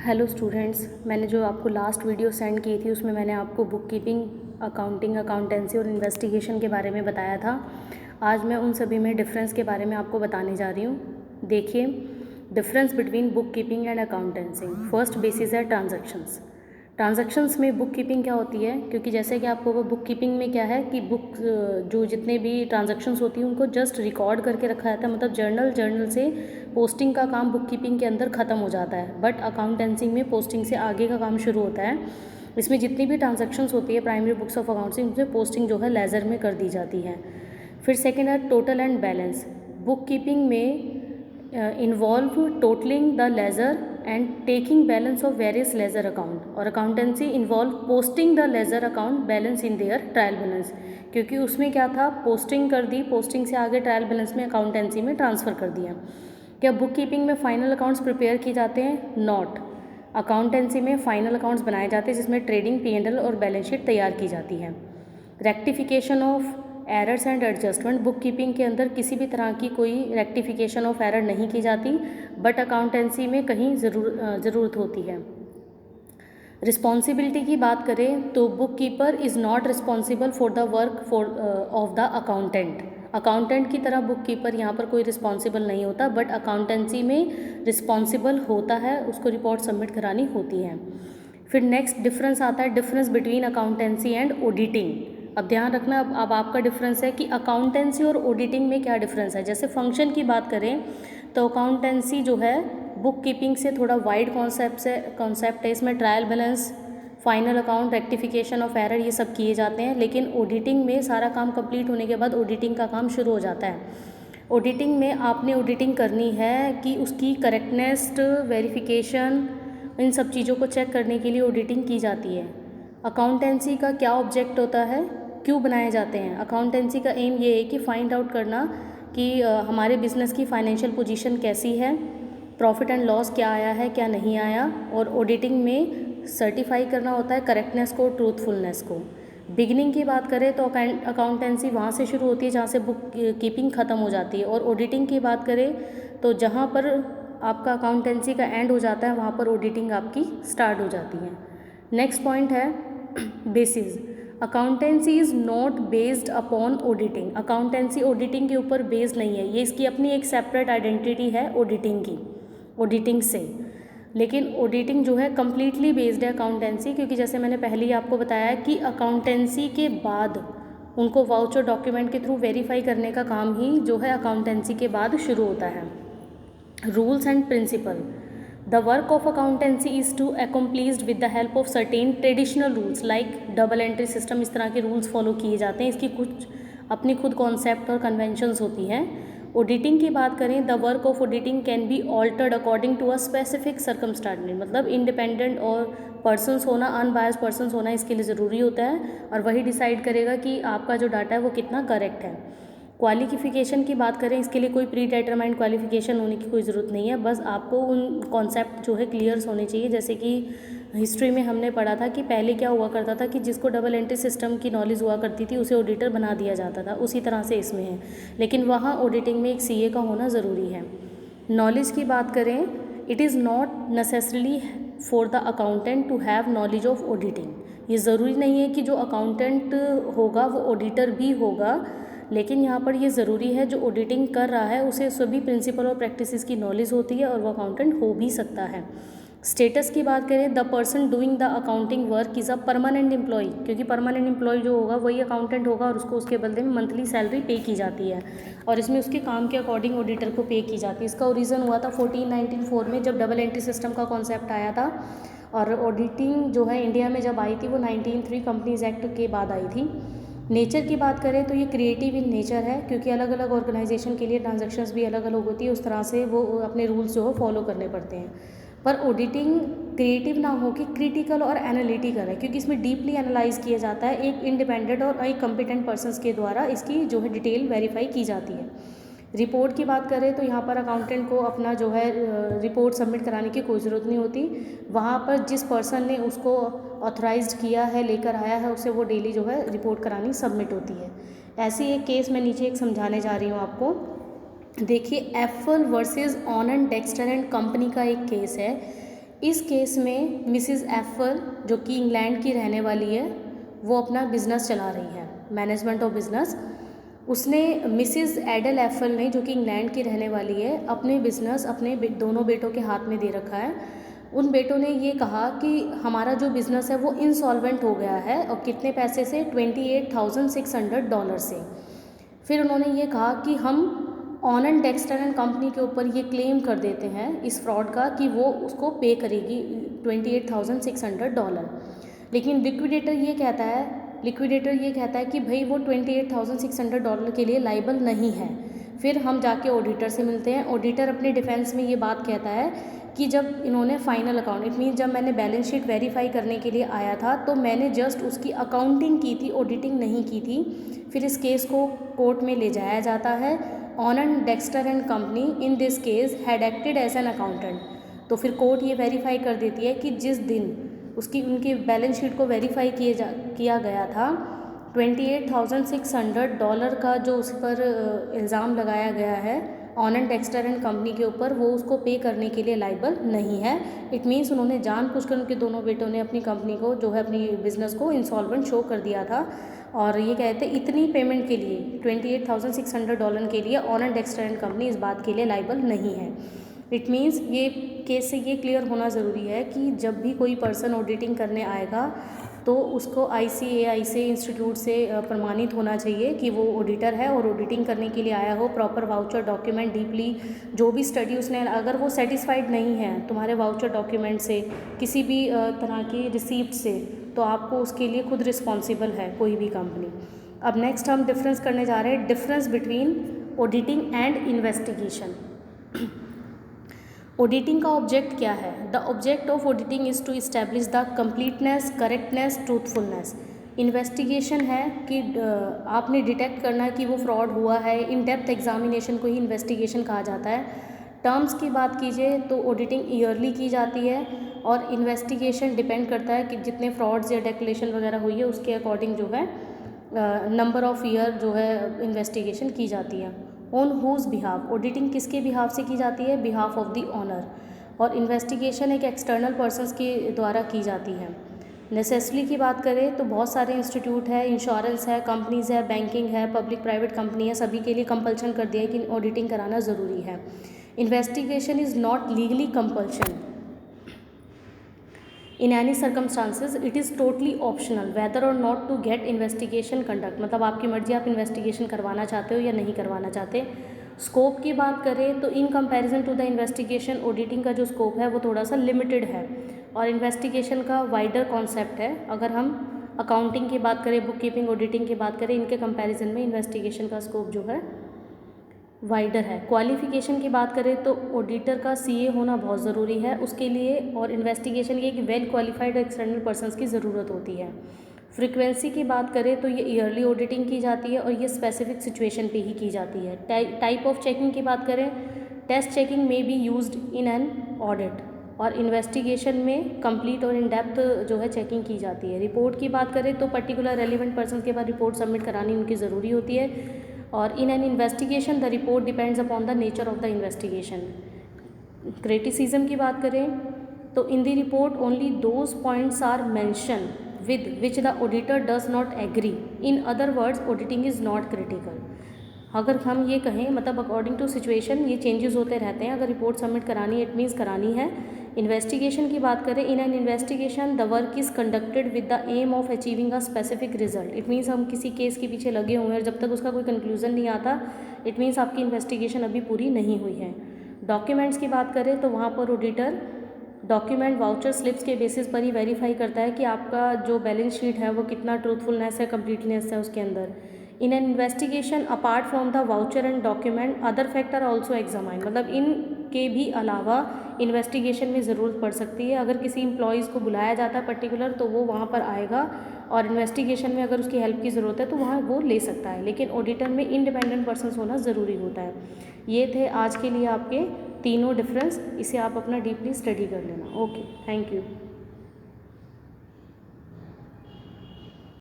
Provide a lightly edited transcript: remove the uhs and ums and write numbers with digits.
Hello students, मैंने जो आपको लास्ट वीडियो सेंड की थी उसमें मैंने आपको बुक कीपिंग, अकाउंटिंग, अकाउंटेंसी और इन्वेस्टिगेशन के बारे में बताया था। आज मैं उन सभी में डिफरेंस के बारे में आपको बताने जा रही हूँ। देखिए, difference between book keeping and accountancy. First basis है ट्रांजैक्शंस। ट्रांजैक्शंस में बुक कीपिंग क्या होती है, क्योंकि जैसे कि आपको बुक कीपिंग में क्या है कि बुक जो जितने भी ट्रांजैक्शंस होती हैं उनको जस्ट रिकॉर्ड करके रखा जाता है, मतलब जर्नल से पोस्टिंग का काम बुक कीपिंग के अंदर ख़त्म हो जाता है। बट अकाउंटेंसी में पोस्टिंग से आगे का काम शुरू होता है। इसमें जितनी भी ट्रांजैक्शंस होती है प्राइमरी बुक्स ऑफ अकाउंटिंग, उसमें पोस्टिंग जो है लेजर में कर दी जाती है। फिर सेकेंड है total and balance. Book keeping में involve totalling the ledger and taking balance of various ledger account, और accountancy involve posting the ledger account balance in their trial balance, क्योंकि उसमें क्या था, पोस्टिंग कर दी, पोस्टिंग से आगे ट्रायल बैलेंस में अकाउंटेंसी में ट्रांसफ़र कर दिया। क्या बुक कीपिंग में फाइनल अकाउंट्स प्रिपेयर किए जाते हैं? नॉट। अकाउंटेंसी में फाइनल अकाउंट्स बनाए जाते हैं जिसमें ट्रेडिंग, P&L और बैलेंस शीट तैयार की जाती है। Rectification of errors and adjustment. Book keeping के अंदर किसी भी तरह की कोई रेक्टिफिकेशन ऑफ एरर नहीं की जाती, बट अकाउंटेंसी में कहीं ज़रूरत होती है। रिस्पॉन्सिबिलिटी की बात करें तो book keeper is not responsible for the work of the accountant. Accountant की तरह बुक कीपर यहाँ पर कोई रिस्पॉन्सिबल नहीं होता, बट अकाउंटेंसी में रिस्पॉन्सिबल होता है, उसको रिपोर्ट सबमिट करानी होती है। फिर नेक्स्ट डिफरेंस आता है difference between accountancy and auditing. अब ध्यान रखना, अब आपका डिफरेंस है कि अकाउंटेंसी और ऑडिटिंग में क्या डिफरेंस है। जैसे फंक्शन की बात करें तो अकाउंटेंसी जो है बुक कीपिंग से थोड़ा वाइड कॉन्सेप्ट है। इसमें trial balance, final account, rectification of error, ये सब किए जाते हैं। लेकिन ऑडिटिंग में सारा काम कंप्लीट होने के बाद ऑडिटिंग का काम शुरू हो जाता है। ऑडिटिंग में आपने ऑडिटिंग करनी है कि उसकी करेक्टनेस, वेरिफिकेशन, इन सब चीज़ों को चेक करने के लिए ऑडिटिंग की जाती है। अकाउंटेंसी का क्या ऑब्जेक्ट होता है, क्यों बनाए जाते हैं? अकाउंटेंसी का एम ये है कि फाइंड आउट करना कि हमारे बिजनेस की फाइनेंशियल पोजीशन कैसी है, प्रॉफिट एंड लॉस क्या आया है, क्या नहीं आया, और ऑडिटिंग में सर्टिफाई करना होता है करेक्टनेस को, ट्रूथफुलनेस को। बिगिनिंग की बात करें तो अकाउंटेंसी वहाँ से शुरू होती है जहाँ से बुक कीपिंग ख़त्म हो जाती है, और ऑडिटिंग की बात करें तो जहाँ पर आपका अकाउंटेंसी का एंड हो जाता है वहाँ पर ऑडिटिंग आपकी स्टार्ट हो जाती है। नेक्स्ट पॉइंट है basis. Accountancy is not based upon auditing. Accountancy auditing के ऊपर बेस्ड नहीं है, ये इसकी अपनी एक सेपरेट आइडेंटिटी है ऑडिटिंग की, ऑडिटिंग से। लेकिन ऑडिटिंग जो है कम्प्लीटली बेस्ड है अकाउंटेंसी, क्योंकि जैसे मैंने पहले ही आपको बताया है कि अकाउंटेंसी के बाद उनको वाउचर डॉक्यूमेंट के थ्रू वेरीफाई करने का काम ही जो है अकाउंटेंसी के बाद शुरू होता है। Rules and principle. The work of accountancy is to accomplished with the help of certain traditional rules like double entry system। इस तरह के रूल्स फॉलो किए जाते हैं, इसकी कुछ अपनी खुद कॉन्सेप्ट और कन्वेंशंस होती हैं। ऑडिटिंग की बात करें, the work of auditing can be altered according to a specific circumstance. मतलब इंडिपेंडेंट और पर्सनस होना, अनबायस्ड पर्सनस होना इसके लिए ज़रूरी होता है, और वही डिसाइड करेगा कि आपका जो डाटा है वो कितना करेक्ट है। क्वालिफिकेशन की बात करें, इसके लिए कोई प्री डिटरमाइंड क्वालिफिकेशन होने की कोई ज़रूरत नहीं है, बस आपको उन कॉन्सेप्ट जो है क्लियर्स होने चाहिए। जैसे कि हिस्ट्री में हमने पढ़ा था कि पहले क्या हुआ करता था कि जिसको डबल एंट्री सिस्टम की नॉलेज हुआ करती थी उसे ऑडिटर बना दिया जाता था, उसी तरह से इसमें है, लेकिन वहाँ ऑडिटिंग में एक CA का होना ज़रूरी है। नॉलेज की बात करें, it is not necessarily for the accountant to have knowledge of auditing. ये ज़रूरी नहीं है कि जो अकाउंटेंट होगा वो ऑडिटर भी होगा, लेकिन यहाँ पर ये ज़रूरी है जो ऑडिटिंग कर रहा है उसे सभी प्रिंसिपल और प्रैक्टिसेस की नॉलेज होती है, और वो अकाउंटेंट हो भी सकता है। स्टेटस की बात करें, the person doing the accounting work is a permanent employee, क्योंकि परमानेंट एम्प्लॉय जो होगा वही अकाउंटेंट होगा और उसको उसके बदले में मंथली सैलरी पे की जाती है, और इसमें उसके काम के अकॉर्डिंग ऑडिटर को पे की जाती है। इसका ओरिजिन हुआ था 1494 में, जब डबल एंट्री सिस्टम का कॉन्सेप्ट आया था, और ऑडिटिंग जो है इंडिया में जब आई थी वो 1903 कंपनीज एक्ट के बाद आई थी। नेचर की बात करें तो ये क्रिएटिव इन नेचर है, क्योंकि अलग अलग ऑर्गेनाइजेशन के लिए ट्रांजैक्शंस भी अलग अलग होती है, उस तरह से वो अपने रूल्स जो है फॉलो करने पड़ते हैं। पर ऑडिटिंग क्रिएटिव ना हो कि क्रिटिकल और एनालिटिकल है, क्योंकि इसमें डीपली एनालाइज किया जाता है, एक इंडिपेंडेंट और एक कॉम्पिटेंट पर्सन्स के द्वारा इसकी जो है डिटेल वेरीफाई की जाती है। रिपोर्ट की बात करें तो यहाँ पर अकाउंटेंट को अपना जो है रिपोर्ट सबमिट कराने की कोई ज़रूरत नहीं होती, वहाँ पर जिस पर्सन ने उसको ऑथराइज्ड किया है, लेकर आया है, उसे वो डेली जो है रिपोर्ट करानी सबमिट होती है। ऐसी एक केस मैं नीचे एक समझाने जा रही हूँ आपको। देखिए, Apple versus on and Dexter and company का एक केस है। इस केस में मिसिज़ एफल जो कि इंग्लैंड की रहने वाली है, वो अपना बिज़नेस चला रही है, मैनेजमेंट ऑफ बिज़नेस। उसने मिसिज़ एडल एफल ने, जो कि इंग्लैंड की रहने वाली है, अपने बिज़नेस अपने दोनों बेटों के हाथ में दे रखा है। उन बेटों ने ये कहा कि हमारा जो बिज़नेस है वो इंसॉल्वेंट हो गया है, और कितने पैसे से, $28,600 से। फिर उन्होंने ये कहा कि हम ऑनन डेक्स्टर एंड कंपनी के ऊपर ये क्लेम कर देते हैं इस फ्रॉड का कि वो उसको पे करेगी $28,600। लेकिन लिक्विडेटर ये कहता है कि भाई वो $28,600 के लिए लाइबल नहीं है। फिर हम जाके ऑडिटर से मिलते हैं। ऑडिटर अपने डिफेंस में ये बात कहता है कि जब इन्होंने फाइनल अकाउंट, इट मीन जब मैंने बैलेंस शीट वेरीफाई करने के लिए आया था तो मैंने जस्ट उसकी अकाउंटिंग की थी, ऑडिटिंग नहीं की थी। फिर इस केस को कोर्ट में ले जाया जाता है। ऑनन Dexter and company in this case had acted as an accountant. तो फिर कोर्ट ये वेरीफाई कर देती है कि जिस दिन उनकी बैलेंस शीट को वेरीफाई किया गया था, $28,600 का जो उस पर इल्ज़ाम लगाया गया है ऑनन डेक्स्टर एंड कंपनी के ऊपर, वो उसको पे करने के लिए लाइबल नहीं है। इट मीन्स उन्होंने जानबूझकर, उनके दोनों बेटों ने अपनी कंपनी को जो है, अपनी बिज़नेस को इंसॉल्वेंट शो कर दिया था। और ये कहते हैं इतनी पेमेंट के लिए, $28,600 के लिए ऑनन डेक्स्टर एंड कंपनी इस बात के लिए लाइबल नहीं है। इट मीन्स ये केस से ये क्लियर होना ज़रूरी है कि जब भी कोई पर्सन ऑडिटिंग करने आएगा तो उसको ICAI से, इंस्टीट्यूट से प्रमाणित होना चाहिए कि वो ऑडिटर है और ऑडिटिंग करने के लिए आया हो। प्रॉपर वाउचर डॉक्यूमेंट, डीपली जो भी स्टडी उसने, अगर वो सेटिस्फाइड नहीं है तुम्हारे वाउचर डॉक्यूमेंट से, किसी भी तरह की रिसीप्ट से, तो आपको उसके लिए खुद रिस्पॉन्सिबल है कोई भी कंपनी। अब नेक्स्ट हम डिफरेंस करने जा रहे हैं, difference between auditing and investigation. Auditing का ऑब्जेक्ट क्या है? The object of auditing is to establish the completeness, correctness, truthfulness. Investigation है कि आपने डिटेक्ट करना है कि वो फ्रॉड हुआ है। इन डेप्थ एग्जामिनेशन को ही इन्वेस्टिगेशन कहा जाता है। टर्म्स की बात कीजिए तो ऑडिटिंग ईयरली की जाती है, और इन्वेस्टिगेशन डिपेंड करता है कि जितने फ्रॉड्स या डेक्लेरेशन वगैरह हुई है उसके अकॉर्डिंग जो है नंबर ऑफ़ ईयर जो है इन्वेस्टिगेशन की जाती है। ऑन हुज बिहाफ, ऑडिटिंग किसके बिहाफ से की जाती है? Behalf of the owner. और इन्वेस्टिगेशन एक एक्सटर्नल पर्सन्स के द्वारा की जाती है। नेसेसरी की बात करें तो बहुत सारे इंस्टीट्यूट है, इंश्योरेंस है, कंपनीज़ है, बैंकिंग है, पब्लिक प्राइवेट कंपनी है, सभी के लिए कंपल्शन कर दिया है कि ऑडिटिंग कराना ज़रूरी है। Investigation is not legally compulsion in any circumstances, it is totally optional whether or not to get investigation conduct. मतलब आपकी मर्जी, आप इन्वेस्टिगेशन करवाना चाहते हो या नहीं करवाना चाहते। स्कोप की बात करें तो in comparison to the investigation, auditing का जो स्कोप है वो थोड़ा सा लिमिटेड है, और इन्वेस्टिगेशन का वाइडर कॉन्सेप्ट है। अगर हम अकाउंटिंग की बात करें, बुक कीपिंग, ऑडिटिंग की बात करें, इनके कंपैरिजन में इन्वेस्टिगेशन का स्कोप जो है वाइडर है। क्वालिफिकेशन की बात करें तो ऑडिटर का CA होना बहुत ज़रूरी है उसके लिए, और इन्वेस्टिगेशन के एक वेल क्वालिफाइड एक्सटर्नल पर्सन्स की ज़रूरत होती है। फ्रीक्वेंसी की बात करें तो ये ईयरली ऑडिटिंग की जाती है, और ये स्पेसिफिक सिचुएशन पे ही की जाती है। टाइप ऑफ चेकिंग की बात करें, टेस्ट चेकिंग में be used in an audit, और इन्वेस्टिगेशन में कंप्लीट और इन डेप्थ जो है चेकिंग की जाती है। रिपोर्ट की बात करें तो पर्टिकुलर रेलिवेंट पर्सन के बाद रिपोर्ट सबमिट करानी उनकी ज़रूरी होती है, और in an investigation the report depends upon the nature of the investigation. Criticism की बात करें तो in the report only those points are mention with which the auditor does not agree. In other words, auditing is not critical. अगर हम ये कहें, मतलब according to situation ये चेंजेस होते रहते हैं। अगर रिपोर्ट सबमिट करानी है, इट मीन्स करानी है। इन्वेस्टिगेशन की बात करें, in an investigation the work is conducted with the aim of achieving a specific result. It means हम किसी केस के पीछे लगे हुए हैं और जब तक उसका कोई कंक्लूजन नहीं आता, इट मीन्स आपकी इन्वेस्टिगेशन अभी पूरी नहीं हुई है। डॉक्यूमेंट्स की बात करें तो वहाँ पर ऑडिटर डॉक्यूमेंट, वाउचर, स्लिप्स के बेसिस पर ही वेरीफाई करता है कि आपका जो बैलेंस शीट है वो कितना ट्रूथफुलनेस है, कंप्लीटनेस है उसके अंदर। इन an investigation apart from the voucher and document other factor also examine. मतलब इनके भी अलावा इन्वेस्टिगेशन में ज़रूरत पड़ सकती है। अगर किसी एम्प्लॉयज़ को बुलाया जाता है पर्टिकुलर, तो वो वहाँ पर आएगा, और इन्वेस्टिगेशन में अगर उसकी हेल्प की ज़रूरत है तो वहाँ वो ले सकता है। लेकिन ऑडिटर में इंडिपेंडेंट पर्सन्स होना ज़रूरी होता है। ये थे आज के लिए आपके तीनों डिफरेंस। इसे आप अपना डीपली स्टडी कर लेना। Okay, thank you.